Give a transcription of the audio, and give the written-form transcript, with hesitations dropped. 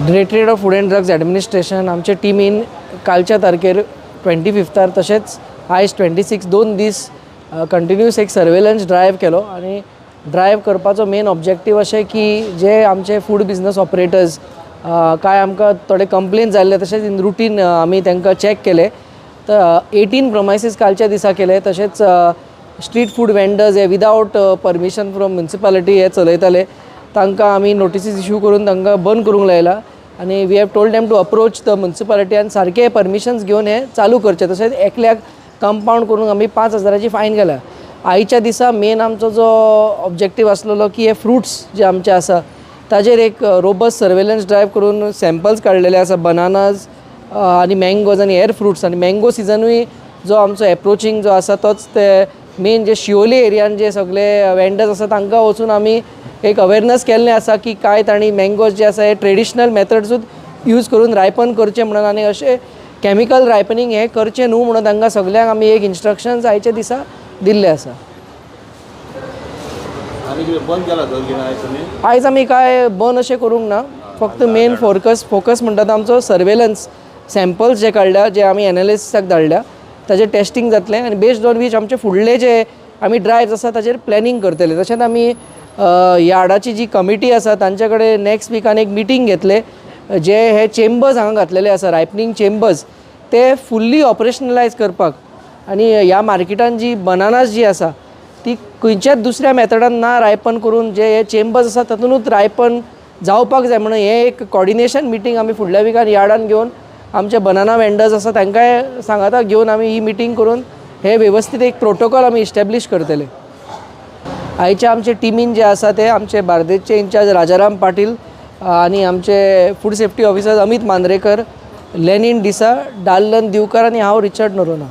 Directorate of food end drugs administration आमचे टिमीन कालच्या तारखेर 25 तशेंच आयज 26 2 दीस कंटिन्यूस एक सर्वेलन्स ड्रायव्ह केलो आनी ड्रायव्ह करपाचो मेन ऑब्जेक्टीव अशें की जे आमचे फूड बिजनस ऑपरेटर्स काय आमकां थोडे कंप्लेन जाल्ले तशेंच इन रुटीन आमी तांकां चॅक केले तर 18 प्रमायसीस कालच्या दिसा केले तशेंच स्ट्रीट फूड वेंडर्स हे विदावट परमिशन फ्रॉम म्युनिसिपालिटी हे चलयताले तांकां आमी नोटिसीस इश्यू करून तांकां बंद करूंक लायला आनी we have told them to approach the municipality आनी सारके परमिशन्स घेवन हे चालू करचे तशेंच एकल्याक कंपाउंड करून आमी 5,000ची फायन केल्या. आयच्या दिसा मेन आमचो जो ऑब्जेक्टीव आसलेलो की हे फ्रुट्स जे आमचे आसा ताजेर एक रोबस्ट सर्वेलन्स ड्रायव्ह करून सॅम्पल्स काडलेले आसा बनानाज आनी मँगोज आनी हेर फ्रुट्स आनी मँगो सिजनूय जो आमचो एप्रोचिंग जो आसा तोच ते मेन जे शिवोले एरियान जे सगळे वेंडर्स आसा तांकां वचून आमी एक अवेरनस केल्लें आसा की काय तांणी मँगोज जे आसा हे ट्रेडिशनल मेथड्सूच यूज करून रायपन करचे म्हणून आनी अशें कॅमिकल रायपनींग हे करचें न्हू म्हणून तांकां सगळ्यांक आमी एक इन्स्ट्रक्शन्स आयच्या दिसा दिल्ले आसा. आयज आमी काय बंद अशें करूंक ना फक्त मेन फोकस म्हणटा तो आमचो सर्वेलन्स सॅम्पल्स जे काडल्या जे आमी एनालिसिसाक धाडल्या ताजेर टेस्टींग जातलें आनी बेस्ड ऑन वीच आमचे फुडले जे आमी ड्रायव्स आसा ताजेर प्लॅनिंग करतले. तशेंच आमी यार्डाची जी कमिटी आसा तांचे कडेन नॅक्स्ट विकान एक मिटींग घेतले जे हे चेंबर्स हांगा घातलेले आसा रायपनींग चेंबर्स ते फुल्ली ऑपरेशनलायज करपाक आनी ह्या मार्केटान जी बनानाज जी आसा ती खंयच्याच दुसऱ्या मेथडान ना रायपन करून जे हे चेंबर्स आसा तातूंतूच रायपन जावपाक जाय म्हणून हे एक कॉर्डिनेशन मिटींग आमी फुडल्या विकान यार्डान घेवन आमचे बनाना वेंडर्स आसा तांकांय सांगाता घेवन आमी ही मिटींग करून हे वेवस्थीत एक प्रोटोकॉल आमी इस्टॅब्लीश करतले. आयच्या आमचे टिमीन जे आसा ते आमचे बार्देसचे इंचार्ज राजाराम पाटील आनी आमचे food safety officer Amit Mandrekar, Lenin डिसा, डाल्लन दिवकर आनी हांव रिचर्ड नोरोना.